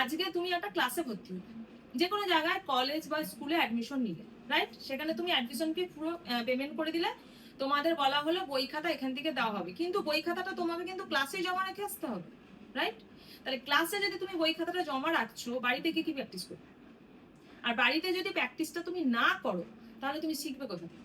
আজকে তুমি একটা ক্লাসে ভর্তি হলে, যে কোনো জায়গায় কলেজ বা স্কুলে অ্যাডমিশন নিলে, রাইট? সেখানে তুমি অ্যাডমিশন ফি পুরো পেমেন্ট করে দিলে, তোমাদের বলা হলো বই খাতা এখান থেকে দেওয়া হবে, কিন্তু বই খাতাটা তোমাকে কিন্তু ক্লাসে জমা রেখে আসতে হবে, রাইট? তাহলে ক্লাসে যদি তুমি বই খাতাটা জমা রাখছো, বাড়িতে কি প্র্যাকটিস করবে? আর বাড়িতে যদি প্র্যাকটিসটা তুমি না করো, তাহলে তুমি শিখবে কোথা থেকে?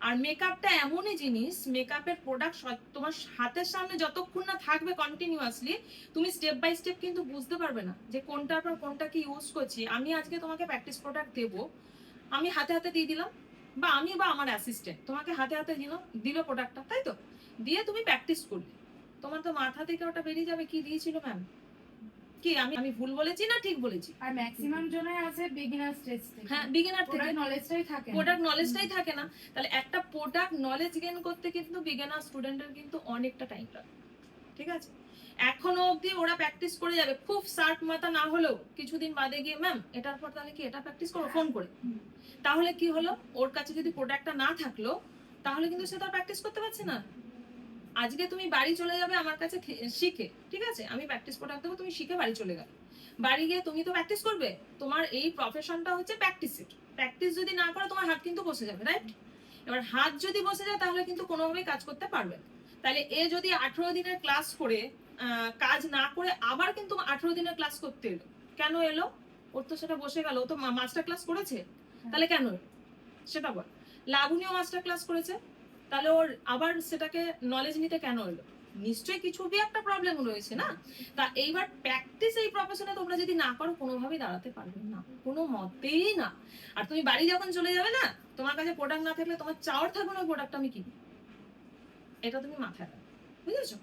আর মেকআপটা এমনই জিনিস, মেকআপের প্রোডাক্ট তোমার হাতের সামনে যতক্ষণ না থাকবে কন্টিনিউয়াসলি, তুমি স্টেপ বাই স্টেপ কিন্তু বুঝতে পারবে না যে কোনটার পর কোনটা কি ইউজ করছি। আমি আজকে তোমাকে প্র্যাকটিস প্রোডাক্ট দেবো, আমি হাতে হাতে দিয়ে দিলাম, বা আমি বা আমার অ্যাসিস্ট্যান্ট তোমাকে হাতে হাতে দিল প্রোডাক্টটা, তাই তো? দিয়ে তুমি প্র্যাকটিস করলে, তোমার তো মাথা থেকে ওটা বেরিয়ে যাবে কি দিয়েছিল ম্যাম। কি আমি আমি ভুল বলেছি না ঠিক বলেছি? আর ম্যাক্সিমাম জনের আছে বিগিনার স্টেজ থেকে। হ্যাঁ, বিগিনার থেকে নলেজটাই থাকে না, প্রোডাক্ট নলেজটাই থাকে না। তাহলে একটা প্রোডাক্ট নলেজ গেইন করতে কিন্তু বিগিনার স্টুডেন্টের কিন্তু অনেকটা টাইম লাগে, ঠিক আছে? এখনো অবধি ওরা প্র্যাকটিস করে যাবে, খুব শার্প মাথা না হলেও কিছুদিন বাদে গিয়ে ম্যাম এটার পর তাহলে কি এটা প্র্যাকটিস করো ফোন করে। তাহলে কি হলো, ওর কাছে যদি প্রোডাক্টটা না থাকলো, তাহলে কিন্তু সে তো প্র্যাকটিস করতে পারছে না। আজকে তুমি বাড়ি চলে যাবে আমার কাছে শিখে, ঠিক আছে? আমি প্র্যাকটিস প্রোডাক্ট দেবো, তুমি শিখে বাড়ি চলে গেলে, বাড়ি গিয়ে তুমি তো প্র্যাকটিস করবে। তোমার এই প্রফেশনটা হচ্ছে প্র্যাকটিসের। প্র্যাকটিস যদি না করো, তোমার হাত কিন্তু বসে যাবে, রাইট? এবার হাত যদি বসে যায়, তাহলে কিন্তু কোনোভাবেই কাজ করতে পারবে না। তাহলে এ যদি 18 দিনের ক্লাস করে কাজ না করে আবার কিন্তু 18 দিনের ক্লাস করতে এলো, কেন এলো? ওর তো সেটা বসে গেল, ও তো মাস্টার ক্লাস করেছে, তাহলে কেন এলো সেটা বল। লাবণীও মাস্টার ক্লাস করেছে, তাহলে ওর আবার সেটাকে নলেজ নিতে কেন এলো? নিশ্চয়ই কিছু একটা প্রবলেম রয়েছে না? তা এইবার প্র্যাকটিস এই প্রফেশনে তোমরা যদি না করো, কোনোভাবেই দাঁড়াতে পারবে না, কোনো মতেই না। আর তুমি বাড়ি যখন চলে যাবে না, তোমার কাছে প্রোডাক্ট না থাকলে তোমার চাওয়ার থাকবে না প্রোডাক্ট আমি কিনি, এটা তুমি মাথায় রাখো, বুঝেছো?